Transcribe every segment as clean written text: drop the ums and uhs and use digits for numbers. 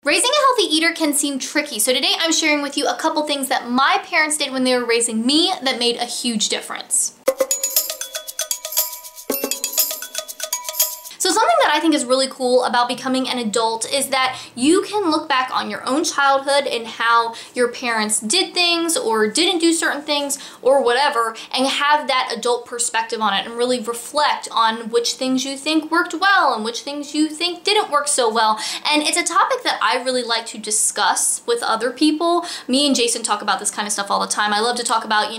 Raising a healthy eater can seem tricky, so today I'm sharing with you a couple things that my parents did when they were raising me that made a huge difference. So something that I think is really cool about becoming an adult is that you can look back on your own childhood and how your parents did things or didn't do certain things or whatever, and have that adult perspective on it and really reflect on which things you think worked well and which things you think didn't work so well. And it's a topic that I really like to discuss with other people. Me and Jason talk about this kind of stuff all the time. I love to talk about,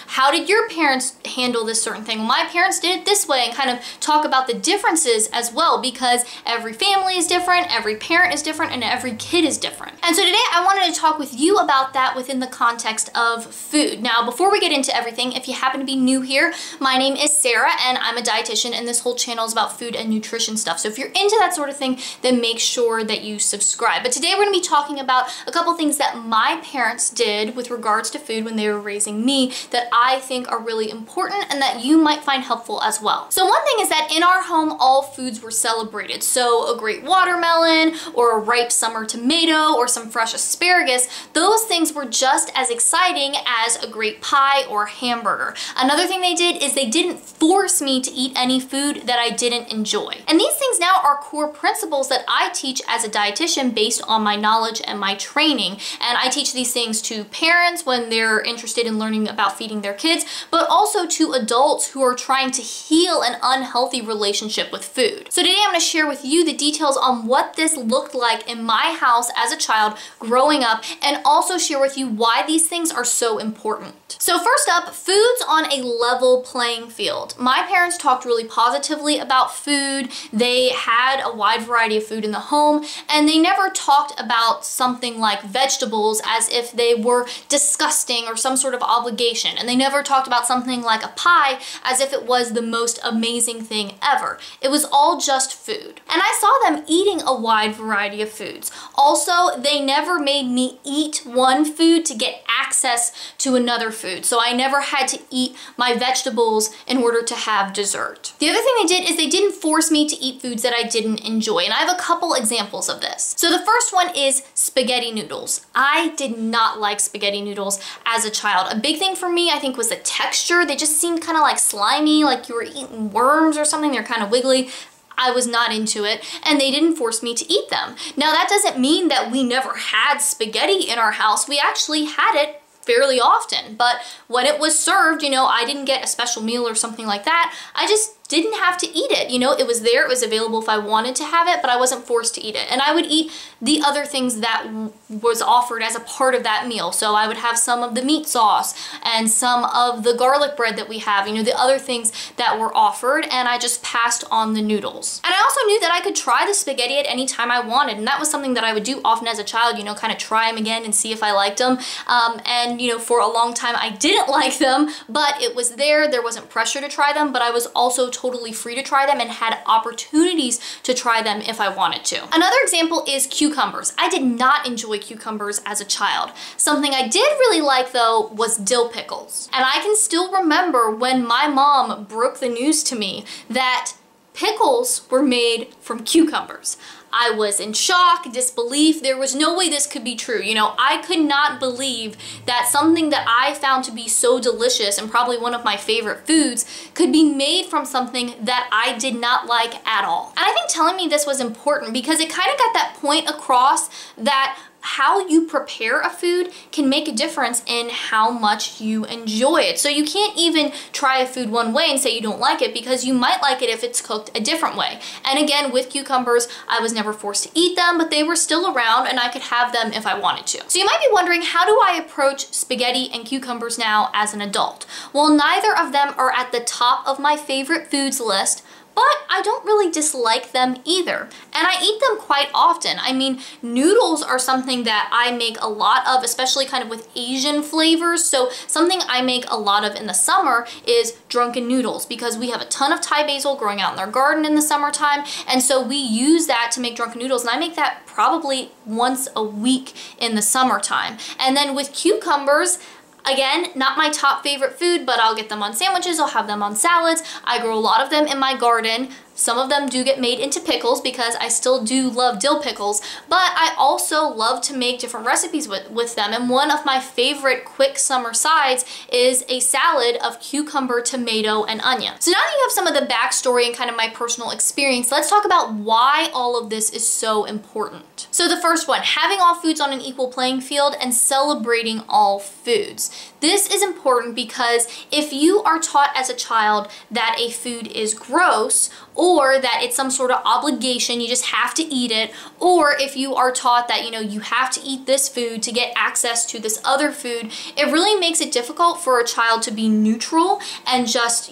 how did your parents handle this certain thing? Well, my parents did it this way, and kind of talk about the differences as well, because every family is different, every parent is different, and every kid is different. And so today I wanted to talk with you about that within the context of food. Now, before we get into everything, if you happen to be new here, my name is Sarah and I'm a dietitian, and this whole channel is about food and nutrition stuff. So if you're into that sort of thing, then make sure that you subscribe. But today we're going to be talking about a couple things that my parents did with regards to food when they were raising me that I think are really important and that you might find helpful as well. So one thing is that in our home, all foods were celebrated. So a great watermelon or a ripe summer tomato or some fresh asparagus, those things were just as exciting as a great pie or hamburger. Another thing they did is they didn't force me to eat any food that I didn't enjoy. And these things now are core principles that I teach as a dietitian based on my knowledge and my training. And I teach these things to parents when they're interested in learning about feeding their kids, but also to adults who are trying to heal an unhealthy relationship with food. So today I'm going to share with you the details on what this looked like in my house as a child growing up, and also share with you why these things are so important. So first up, foods on a level playing field. My parents talked really positively about food. They had a wide variety of food in the home, and they never talked about something like vegetables as if they were disgusting or some sort of obligation. And they never talked about something like a pie as if it was the most amazing thing ever. It was all just food. And I saw them eating a wide variety of foods. Also, they never made me eat one food to get access to another food. So I never had to eat my vegetables in order to have dessert. The other thing they did is they didn't force me to eat foods that I didn't enjoy. And I have a couple examples of this. So the first one is spaghetti noodles. I did not like spaghetti noodles as a child. A big thing for me, I think, was the texture. They just seemed kind of like slimy, like you were eating worms or something. They're kind of wiggly. I was not into it, and they didn't force me to eat them. Now, that doesn't mean that we never had spaghetti in our house. We actually had it fairly often, but when it was served, I didn't get a special meal or something like that. I just didn't have to eat it. It was there, it was available if I wanted to have it, but I wasn't forced to eat it. And I would eat the other things that was offered as a part of that meal. So I would have some of the meat sauce and some of the garlic bread that we have, the other things that were offered, and I just passed on the noodles. And I also knew that I could try the spaghetti at any time I wanted, and that was something that I would do often as a child, kind of try them again and see if I liked them. And for a long time I didn't like them, but it was there wasn't pressure to try them, but I was also totally free to try them and had opportunities to try them if I wanted to. Another example is cucumbers. I did not enjoy cucumbers as a child. Something I did really like, though, was dill pickles. And I can still remember when my mom broke the news to me that pickles were made from cucumbers. I was in shock, disbelief. There was no way this could be true. I could not believe that something that I found to be so delicious and probably one of my favorite foods could be made from something that I did not like at all. And I think telling me this was important because it kind of got that point across that how you prepare a food can make a difference in how much you enjoy it. So you can't even try a food one way and say you don't like it, because you might like it if it's cooked a different way. And again, with cucumbers, I was never forced to eat them, but they were still around and I could have them if I wanted to. So you might be wondering, how do I approach spaghetti and cucumbers now as an adult? Well, neither of them are at the top of my favorite foods list, but I don't really dislike them either. And I eat them quite often. I mean, noodles are something that I make a lot of, especially kind of with Asian flavors. So something I make a lot of in the summer is drunken noodles, because we have a ton of Thai basil growing out in our garden in the summertime. And so we use that to make drunken noodles. And I make that probably once a week in the summertime. And then with cucumbers, again, not my top favorite food, but I'll get them on sandwiches, I'll have them on salads. I grow a lot of them in my garden. Some of them do get made into pickles because I still do love dill pickles, but I also love to make different recipes with them. And one of my favorite quick summer sides is a salad of cucumber, tomato, and onion. So now that you have some of the backstory and kind of my personal experience, let's talk about why all of this is so important. So the first one, having all foods on an equal playing field and celebrating all foods. This is important because if you are taught as a child that a food is gross, or that it's some sort of obligation, you just have to eat it, or if you are taught that, you have to eat this food to get access to this other food, it really makes it difficult for a child to be neutral and just,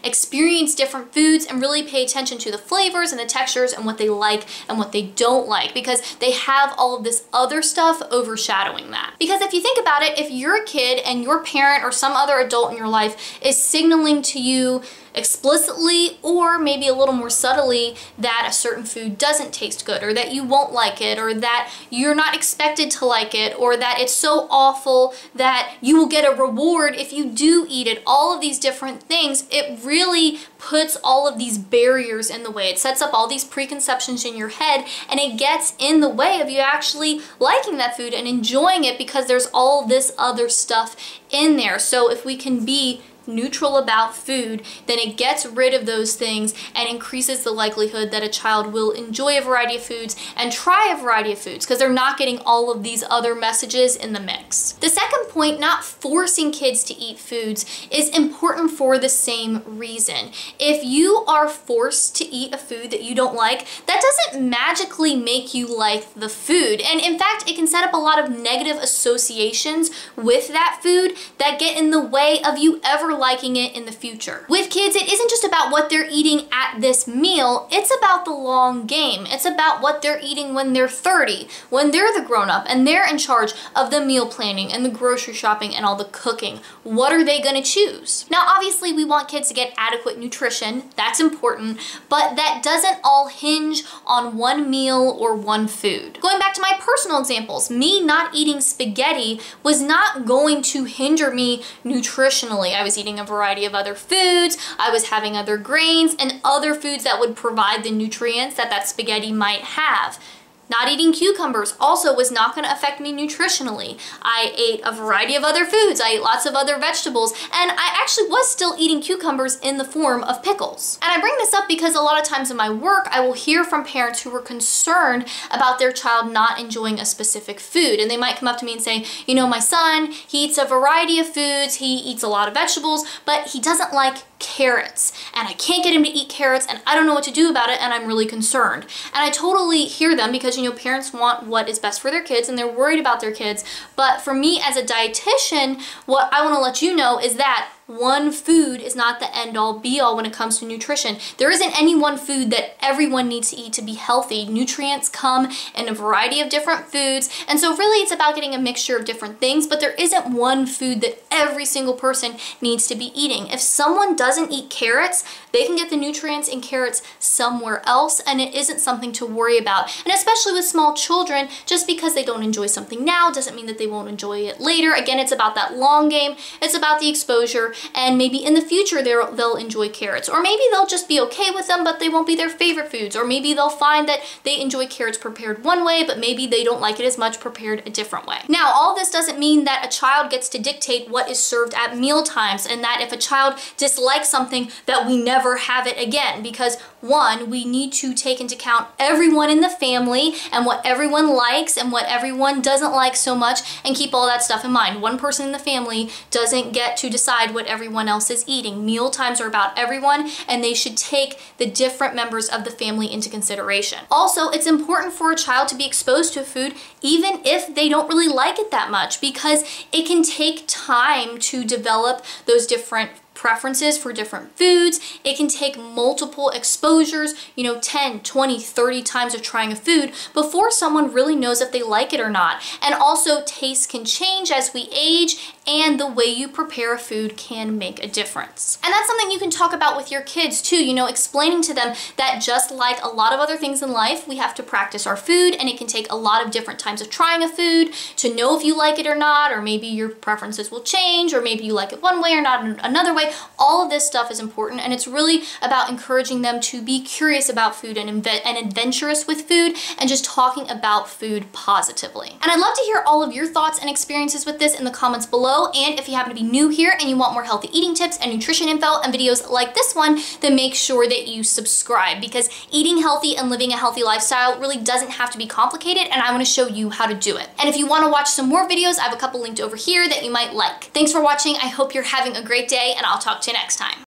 experience different foods and really pay attention to the flavors and the textures and what they like and what they don't like, because they have all of this other stuff overshadowing that. Because if you think about it, if you're a kid and your parent or some other adult in your life is signaling to you explicitly or maybe a little more subtly that a certain food doesn't taste good, or that you won't like it, or that you're not expected to like it, or that it's so awful that you will get a reward if you do eat it, all of these different things, it really puts all of these barriers in the way. It sets up all these preconceptions in your head, and it gets in the way of you actually liking that food and enjoying it because there's all this other stuff in there. So if we can be neutral about food, then it gets rid of those things and increases the likelihood that a child will enjoy a variety of foods and try a variety of foods because they're not getting all of these other messages in the mix. The second point, not forcing kids to eat foods, is important for the same reason. If you are forced to eat a food that you don't like, that doesn't magically make you like the food. And in fact, it can set up a lot of negative associations with that food that get in the way of you ever liking it in the future. With kids, it isn't just about what they're eating at this meal, it's about the long game. It's about what they're eating when they're 30, when they're the grown-up and they're in charge of the meal planning and the grocery shopping and all the cooking. What are they gonna choose? Now, obviously, we want kids to get adequate nutrition, that's important, but that doesn't all hinge on one meal or one food. Going back to my personal examples, me not eating spaghetti was not going to hinder me nutritionally. I was eating a variety of other foods, I was having other grains and other foods that would provide the nutrients that that spaghetti might have. Not eating cucumbers also was not going to affect me nutritionally. I ate a variety of other foods, I ate lots of other vegetables, and I actually was still eating cucumbers in the form of pickles. And I bring this up because a lot of times in my work, I will hear from parents who were concerned about their child not enjoying a specific food. And they might come up to me and say, my son, he eats a variety of foods, he eats a lot of vegetables, but he doesn't like carrots, and I can't get him to eat carrots, and I don't know what to do about it, and I'm really concerned. And I totally hear them because, parents want what is best for their kids, and they're worried about their kids. But for me as a dietitian, what I want to let you know is that one food is not the end-all be-all when it comes to nutrition. There isn't any one food that everyone needs to eat to be healthy. Nutrients come in a variety of different foods, and so really it's about getting a mixture of different things, but there isn't one food that every single person needs to be eating. If someone doesn't eat carrots, they can get the nutrients in carrots somewhere else, and it isn't something to worry about. And especially with small children, just because they don't enjoy something now doesn't mean that they won't enjoy it later. Again, it's about that long game, it's about the exposure, and maybe in the future they'll enjoy carrots, or maybe they'll just be okay with them but they won't be their favorite foods, or maybe they'll find that they enjoy carrots prepared one way but maybe they don't like it as much prepared a different way. Now, all this doesn't mean that a child gets to dictate what is served at meal times, and that if a child dislikes something that we never have it again, because one, we need to take into account everyone in the family and what everyone likes and what everyone doesn't like so much, and keep all that stuff in mind. One person in the family doesn't get to decide what everyone else is eating. Meal times are about everyone, and they should take the different members of the family into consideration. Also, it's important for a child to be exposed to food even if they don't really like it that much, because it can take time to develop those different preferences for different foods. It can take multiple exposures, 10, 20, 30 times of trying a food before someone really knows if they like it or not. And also, tastes can change as we age, and the way you prepare a food can make a difference. And that's something you can talk about with your kids too, explaining to them that just like a lot of other things in life, we have to practice our food, and it can take a lot of different times of trying a food to know if you like it or not, or maybe your preferences will change, or maybe you like it one way or not another way. All of this stuff is important, and it's really about encouraging them to be curious about food and adventurous with food, and just talking about food positively. And I'd love to hear all of your thoughts and experiences with this in the comments below. And if you happen to be new here and you want more healthy eating tips and nutrition info and videos like this one, then make sure that you subscribe, because eating healthy and living a healthy lifestyle really doesn't have to be complicated, and I want to show you how to do it. And if you want to watch some more videos, I have a couple linked over here that you might like. Thanks for watching. I hope you're having a great day, and I'll talk to you next time.